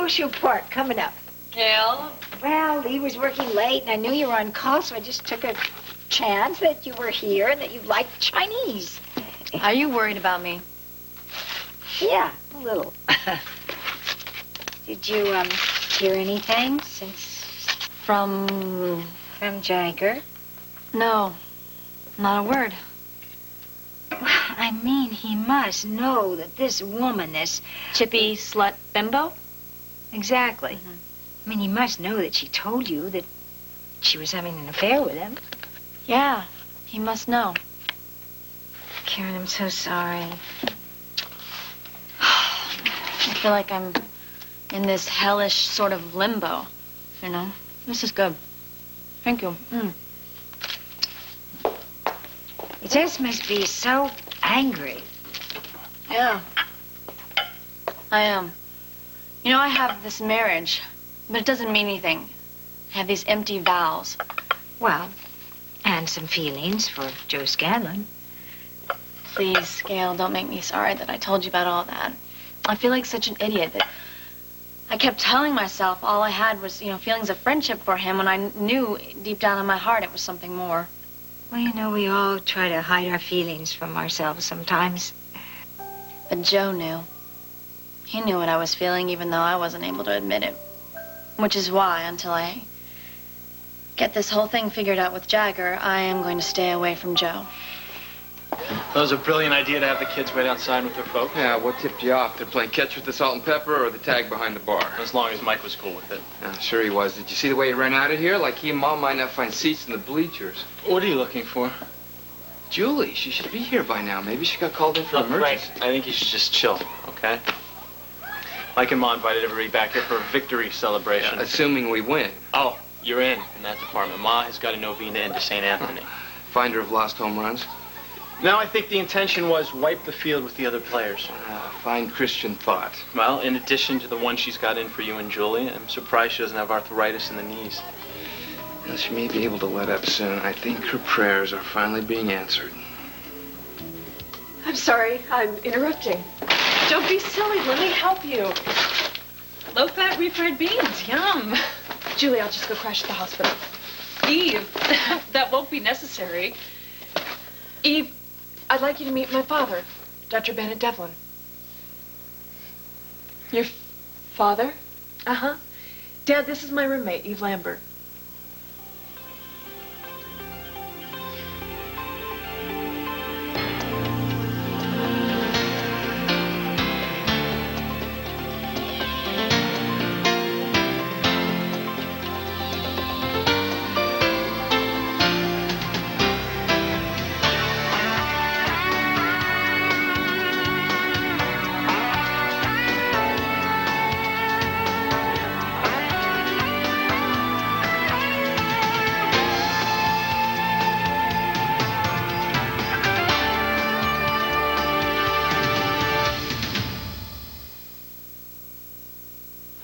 Horseshoe Park coming up. Gail? Well, Lee was working late, and I knew you were on call, so I just took a chance that you were here and that you liked Chinese. Are you worried about me? Yeah, a little. Did you, hear anything since... From Jagger? No, not a word. Well, I mean, he must know that this woman, this... Chippy, slut, bimbo? Exactly. I mean, he must know that she told you that she was having an affair with him. Yeah, he must know. Karen, I'm so sorry. I feel like I'm in this hellish sort of limbo, you know? This is good. Thank you. You just must be so angry. Yeah. I am. You know, I have this marriage, but it doesn't mean anything. I have these empty vows. Well, and some feelings for Joe Scanlon. Please, Gail, don't make me sorry that I told you about all that. I feel like such an idiot that I kept telling myself all I had was, you know, feelings of friendship for him when I knew deep down in my heart it was something more. Well, you know, we all try to hide our feelings from ourselves sometimes. But Joe knew. He knew what I was feeling even though I wasn't able to admit it. Which is why, until I get this whole thing figured out with Jagger, I am going to stay away from Joe. That was a brilliant idea to have the kids wait outside with their folks. Yeah, what tipped you off? They're playing catch with the salt and pepper or the tag behind the bar? As long as Mike was cool with it. Yeah, sure he was. Did you see the way he ran out of here? Like he and Mom might not find seats in the bleachers. What are you looking for? Julie, she should be here by now. Maybe she got called in for an emergency. Frank, I think you should just chill, okay? Mike and Ma invited everybody back here for a victory celebration. Yeah, assuming we win. Oh, you're in that department. Ma has got a novena into St. Anthony. Finder of lost home runs. Now I think the intention was wipe the field with the other players. Fine Christian thought. Well, in addition to the one she's got in for you and Julie, I'm surprised she doesn't have arthritis in the knees. Well, she may be able to let up soon. I think her prayers are finally being answered. I'm sorry, I'm interrupting. Don't be silly, let me help you. Low-fat refried beans, yum. Julie, I'll just go crash at the hospital. Eve, that won't be necessary. Eve, I'd like you to meet my father, Dr. Bennett Devlin. Your father? Uh-huh. Dad, this is my roommate, Eve Lambert.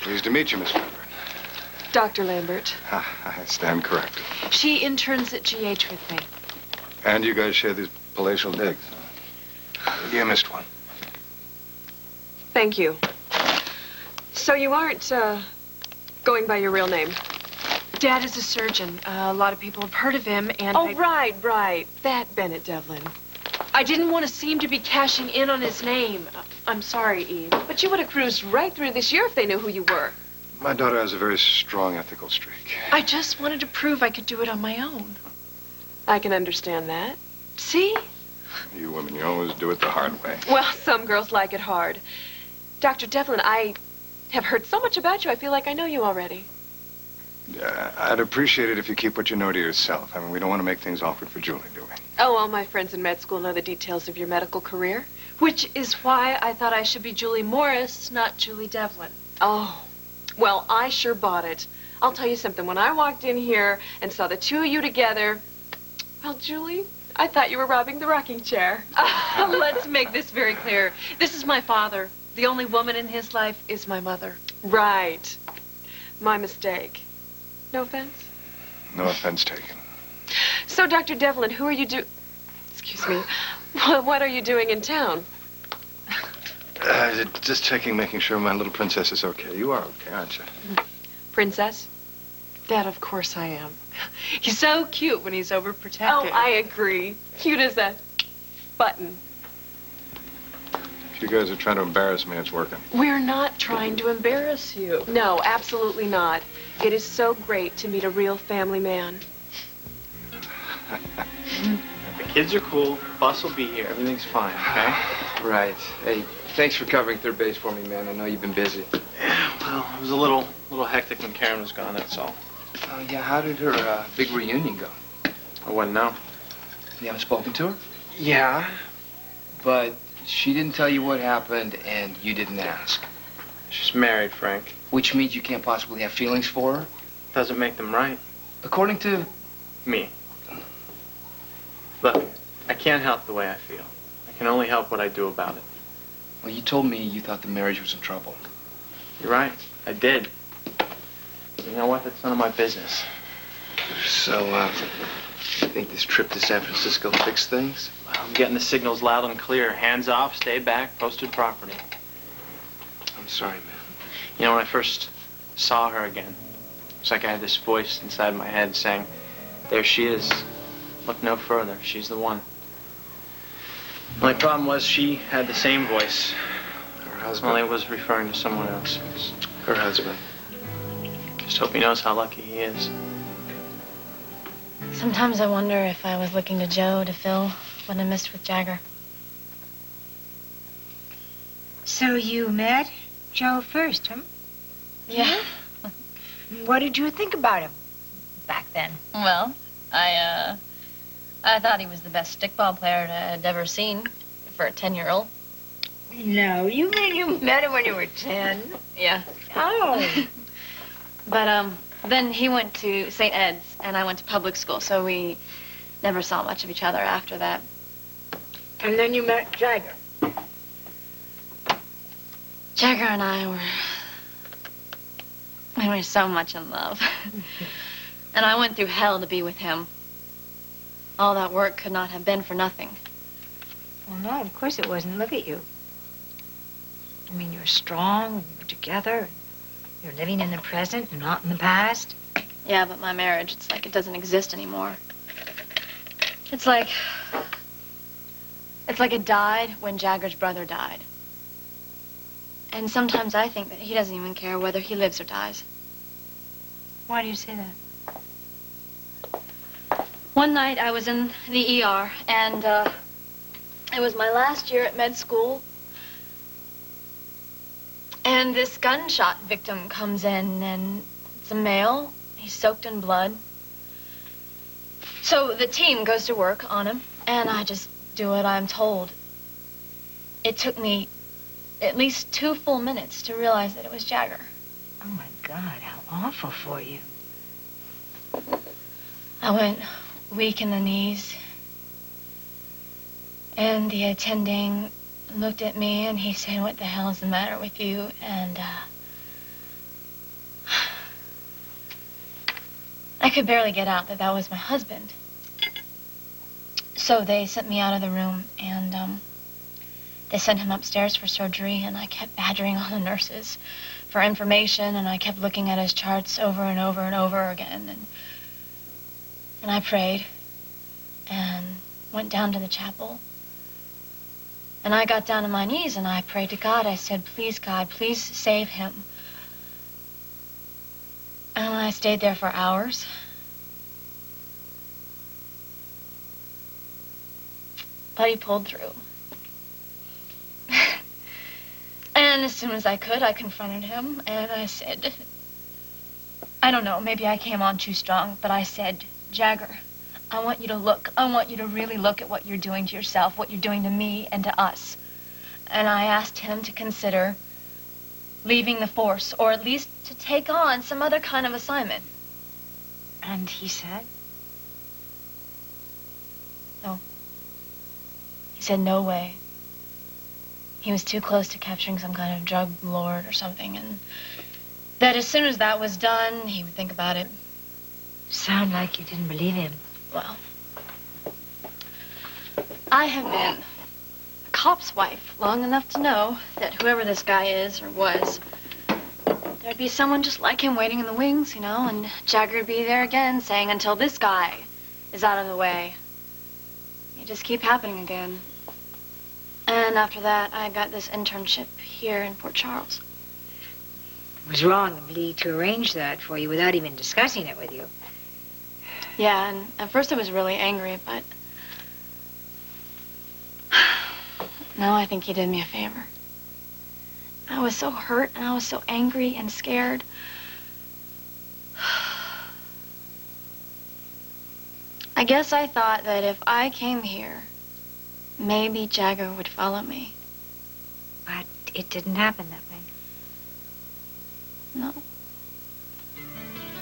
Pleased to meet you, Miss Lambert. Dr. Lambert. I stand corrected. She interns at GH with me. And you guys share these palatial digs. You missed one. Thank you. So you aren't, going by your real name? Dad is a surgeon. A lot of people have heard of him, and right. That Bennett Devlin. I didn't want to seem to be cashing in on his name. I'm sorry, Eve. But you would have cruised right through this year if they knew who you were. My daughter has a very strong ethical streak. I just wanted to prove I could do it on my own. I can understand that. See? You women, you always do it the hard way. Well, some girls like it hard. Dr. Devlin, I have heard so much about you, I feel like I know you already. I'd appreciate it if you keep what you know to yourself. I mean, we don't want to make things awkward for Julie, do we? Oh, all my friends in med school know the details of your medical career. Which is why I thought I should be Julie Morris, not Julie Devlin. Oh, well, I sure bought it. I'll tell you something. When I walked in here and saw the two of you together, well, Julie, I thought you were robbing the rocking chair. Let's make this very clear. This is my father. The only woman in his life is my mother. Right. My mistake. No offense? No offense taken. So, Dr. Devlin, excuse me, what are you doing in town? Just checking, making sure my little princess is okay. You are okay, aren't you? Princess? That, of course, I am. He's so cute when he's overprotective. Oh, I agree. Cute as a button. If you guys are trying to embarrass me, it's working. We're not trying to embarrass you. No, absolutely not. It is so great to meet a real family man. The kids are cool. The bus will be here. Everything's fine, okay? Right. Hey, thanks for covering third base for me, man. I know you've been busy. Yeah, well, it was a little hectic when Karen was gone, that's all. Oh, yeah, how did her big reunion go? I wouldn't know. You haven't spoken to her? Yeah. But she didn't tell you what happened, and you didn't ask. She's married, Frank. Which means you can't possibly have feelings for her? Doesn't make them right. According to... me. Look, I can't help the way I feel. I can only help what I do about it. Well, you told me you thought the marriage was in trouble. You're right. I did. You know what? That's none of my business. So, you think this trip to San Francisco fixed things? Well, I'm getting the signals loud and clear. Hands off, stay back, posted property. I'm sorry, man. You know, when I first saw her again, it's like I had this voice inside my head saying, there she is. Look no further. She's the one. My problem was she had the same voice. Her husband? Only it was referring to someone else. Her husband. Just hope he knows how lucky he is. Sometimes I wonder if I was looking to Joe to fill what I missed with Jagger. So you met Joe first, huh? Yeah. What did you think about him back then? Well, I thought he was the best stickball player I'd ever seen for a 10-year-old. No, you mean you met him when you were 10? Yeah. Oh. But, then he went to St. Ed's, and I went to public school, so we never saw much of each other after that. And then you met Jagger. Jagger and we were so much in love. And I went through hell to be with him. All that work could not have been for nothing. Well, no, of course it wasn't. Look at you. I mean, you're strong, you're together, you're living in the present and not in the past. Yeah, but my marriage, it's like it doesn't exist anymore. It's like it died when Jagger's brother died. And sometimes I think that he doesn't even care whether he lives or dies. Why do you say that? One night I was in the ER, and it was my last year at med school. And this gunshot victim comes in, and it's a male. He's soaked in blood. So the team goes to work on him, and I just do what I'm told. It took me at least 2 full minutes to realize that it was Jagger. Oh, my God, how awful for you. I went weak in the knees. And the attending looked at me, and he said, "What the hell is the matter with you?" And, I could barely get out that was my husband. So they sent me out of the room, and, they sent him upstairs for surgery, and I kept badgering all the nurses for information, and I kept looking at his charts over and over and over again, and I prayed, and went down to the chapel. And I got down on my knees, and I prayed to God. I said, "Please, God, please save him." And I stayed there for hours. But he pulled through. And as soon as I could, I confronted him, and I said, I don't know, maybe I came on too strong, but I said, "Jagger, I want you to look. I want you to really look at what you're doing to yourself, what you're doing to me and to us." And I asked him to consider leaving the force, or at least to take on some other kind of assignment. And he said? No. He said no way. He was too close to capturing some kind of drug lord or something, and that as soon as that was done, he would think about it. Sound like you didn't believe him. Well, I have been a cop's wife long enough to know that whoever this guy is or was, there'd be someone just like him waiting in the wings, you know, and Jagger would be there again saying, until this guy is out of the way. It just keep happening again. And after that, I got this internship here in Port Charles. It was wrong of Lee to arrange that for you without even discussing it with you. Yeah, and at first I was really angry, but now I think he did me a favor. I was so hurt, and I was so angry and scared. I guess I thought that if I came here, maybe Jagger would follow me. But it didn't happen that way. No.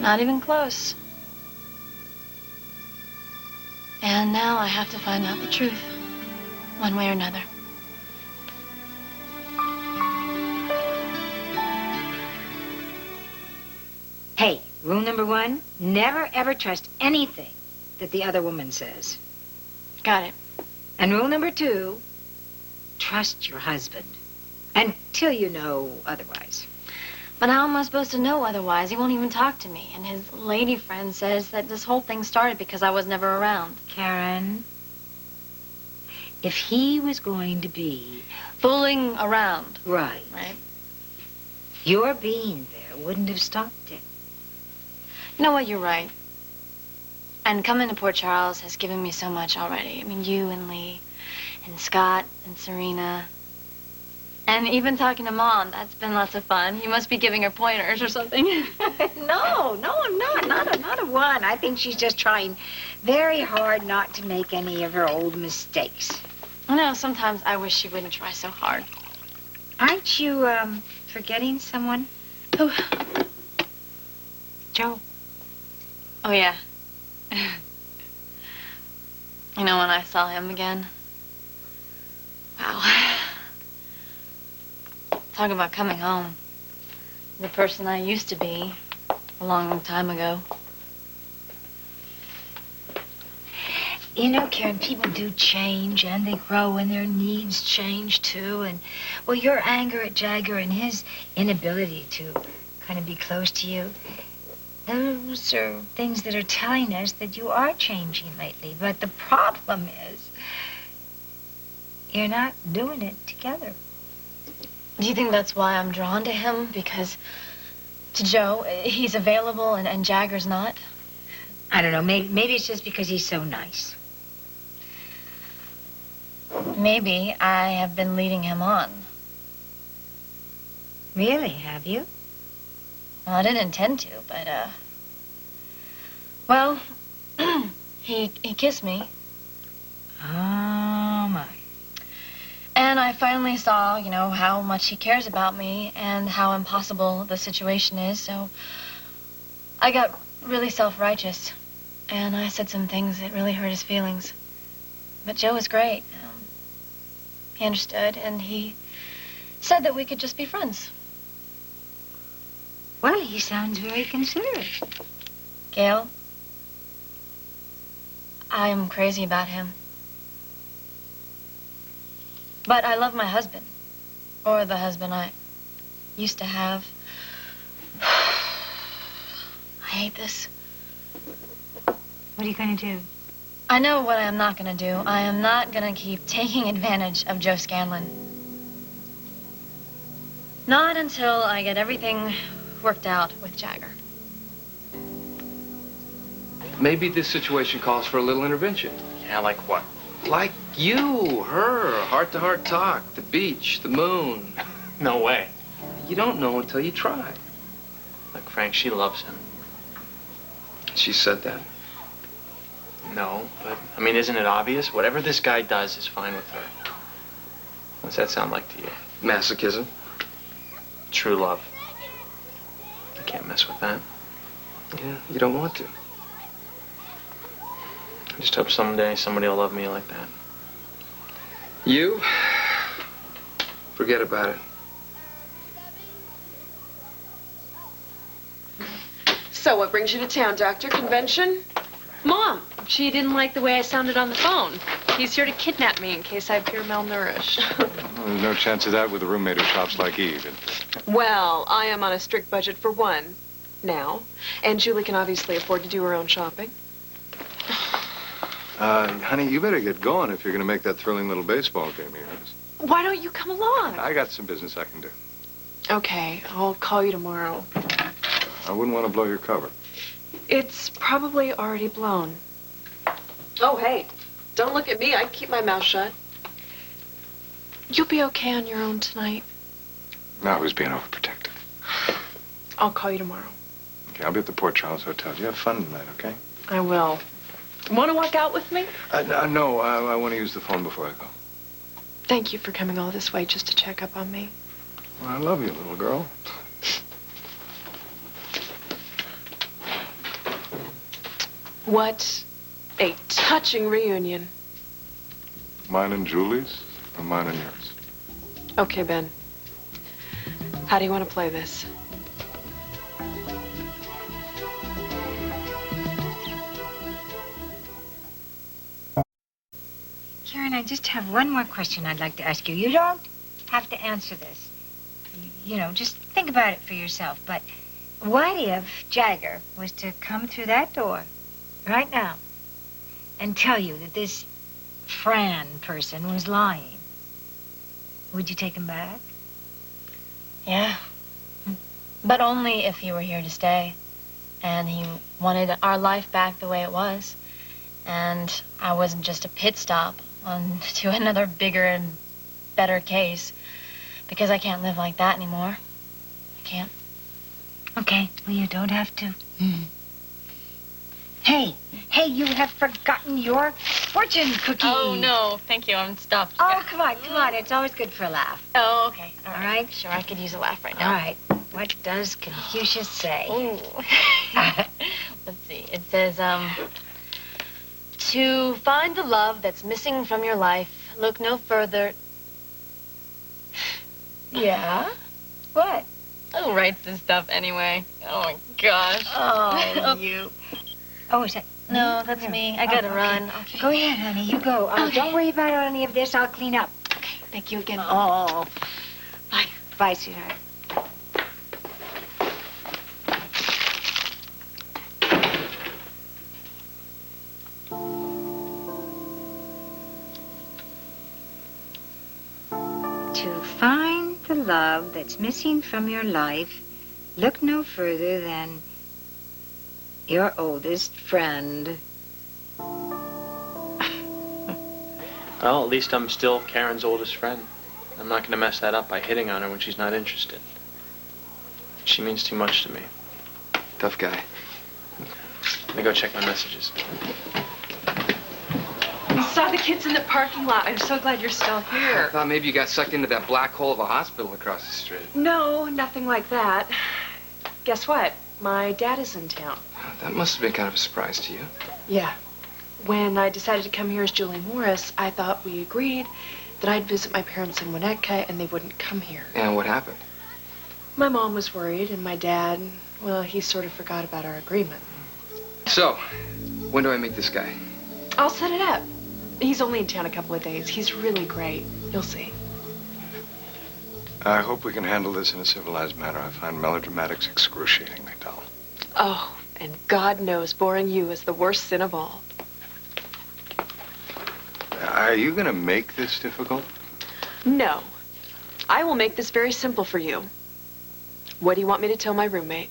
Not even close. And now I have to find out the truth, one way or another. Hey, rule number 1, never ever trust anything that the other woman says. Got it. And rule number 2, trust your husband until you know otherwise. But how am I supposed to know otherwise? He won't even talk to me. And his lady friend says that this whole thing started because I was never around. Karen, if he was going to be Fooling around. right, your being there wouldn't have stopped it. You know what? You're right. And coming to Port Charles has given me so much already. I mean, you and Lee and Scott and Serena. And even talking to Mom, that's been lots of fun. You must be giving her pointers or something. No, I'm not. Not a one. I think she's just trying very hard not to make any of her old mistakes. I know, sometimes I wish she wouldn't try so hard. Aren't you, forgetting someone? Who? Joe. Oh, yeah. You know, when I saw him again, wow. Talk about coming home. The person I used to be a long, long time ago. You know, Karen, people do change, and they grow, and their needs change, too. And, well, your anger at Jagger and his inability to kind of be close to you, those are things that are telling us that you are changing lately. But the problem is, you're not doing it together. Do you think that's why I'm drawn to him? Because to Joe, he's available and Jagger's not? I don't know. Maybe it's just because he's so nice. Maybe I have been leading him on. Really, have you? Well, I didn't intend to, but, well, he kissed me. Oh, my. And I finally saw, you know, how much he cares about me and how impossible the situation is, so I got really self-righteous. And I said some things that really hurt his feelings. But Joe was great. He understood, and he said that we could just be friends. Well, he sounds very considerate. Gail, I'm crazy about him. But I love my husband, or the husband I used to have. I hate this. What are you going to do? I know what I am not going to do. I am not going to keep taking advantage of Joe Scanlon. Not until I get everything worked out with Jagger. Maybe this situation calls for a little intervention. Yeah, like what? Like you, her, heart-to-heart talk, the beach, the moon. No way. You don't know until you try. Look, Frank, she loves him. She said that. No, but, I mean, isn't it obvious? Whatever this guy does is fine with her. What's that sound like to you? Masochism. True love. I can't mess with that. Yeah, you don't want to. I just hope someday somebody will love me like that. You? Forget about it. So what brings you to town, Doctor? Convention? Mom, she didn't like the way I sounded on the phone. He's here to kidnap me in case I appear malnourished. Well, there's no chance of that with a roommate who shops like Eve. Well, I am on a strict budget for one now, and Julie can obviously afford to do her own shopping. Honey, you better get going if you're going to make that thrilling little baseball game of yours. Why don't you come along? I got some business I can do. Okay, I'll call you tomorrow. I wouldn't want to blow your cover. It's probably already blown. Oh, hey, don't look at me. I keep my mouth shut. You'll be okay on your own tonight. No, I was being overprotective. I'll call you tomorrow. Okay, I'll be at the Port Charles Hotel. You have fun tonight, okay? I will. Want to walk out with me? No, I want to use the phone before I go. Thank you for coming all this way just to check up on me. Well, I love you, little girl. What a touching reunion. Mine and Julie's, or mine and yours? Okay, Ben. How do you want to play this? Karen, I just have one more question I'd like to ask you. You don't have to answer this. You know, just think about it for yourself. But what if Jagger was to come through that door right now and tell you that this Fran person was lying? Would you take him back? Yeah. But only if he were here to stay. And he wanted our life back the way it was. And I wasn't just a pit stop on to another bigger and better case. Because I can't live like that anymore. I can't. Okay, well, you don't have to. Hey, you have forgotten your fortune cookie. Oh, no, thank you, I'm stuffed. Oh, come on, it's always good for a laugh. Oh, okay. All right? Sure, I could use a laugh right now. All right, what does Confucius say? Oh. Let's see, it says, to find the love that's missing from your life, look no further. Yeah? What? Who writes this stuff anyway? Oh, my gosh. Oh, you. Oh, is that? No, that's me. I gotta okay. run. Okay. Go ahead, honey, you go. Okay. Don't worry about any of this. I'll clean up. Okay, thank you again. Oh. Bye. Bye, sweetheart. To find the love that's missing from your life, look no further than your oldest friend. Well, at least I'm still Karen's oldest friend. I'm not going to mess that up by hitting on her when she's not interested. She means too much to me. Tough guy. Let me go check my messages. We saw the kids in the parking lot. I'm so glad you're still I here. thought maybe you got sucked into that black hole of a hospital across the street. No, nothing like that. Guess what? My dad is in town. That must have been kind of a surprise to you. Yeah. When I decided to come here as Julie Morris, I thought we agreed that I'd visit my parents in Winnetka and they wouldn't come here. And what happened? My mom was worried, and my dad, well, he sort of forgot about our agreement. So, when do I meet this guy? I'll set it up. He's only in town a couple of days. He's really great. You'll see. I hope we can handle this in a civilized manner. I find melodramatics excruciatingly dull. Oh, and God knows boring you is the worst sin of all. Are you going to make this difficult? No. I will make this very simple for you. What do you want me to tell my roommate?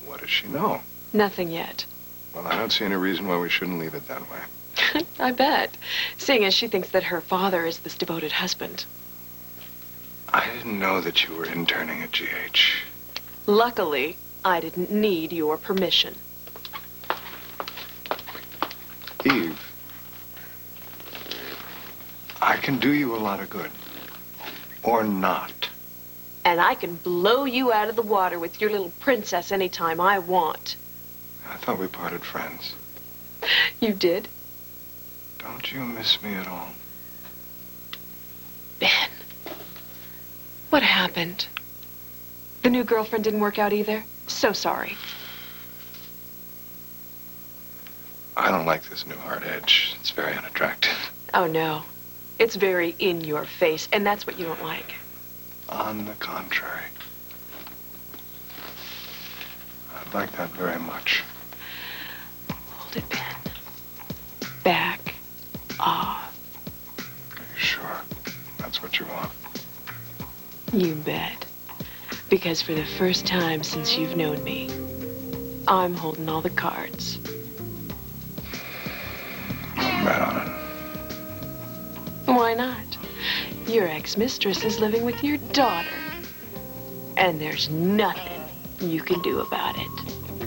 What does she know? Nothing yet. Well, I don't see any reason why we shouldn't leave it that way. I bet. Seeing as she thinks that her father is this devoted husband. I didn't know that you were interning at GH. Luckily, I didn't need your permission. Eve, I can do you a lot of good. Or not. And I can blow you out of the water with your little princess anytime I want. I thought we parted friends. You did? Don't you miss me at all? Ben. What happened? The new girlfriend didn't work out either? So sorry. I don't like this new hard edge. It's very unattractive. Oh, no. It's very in your face, and that's what you don't like. On the contrary. I'd like that very much. Hold it, Ben. Back off. Are you sure that's what you want? You bet. Because for the first time since you've known me, I'm holding all the cards. I'll bet on it. Why not? Your ex-mistress is living with your daughter. And there's nothing you can do about it.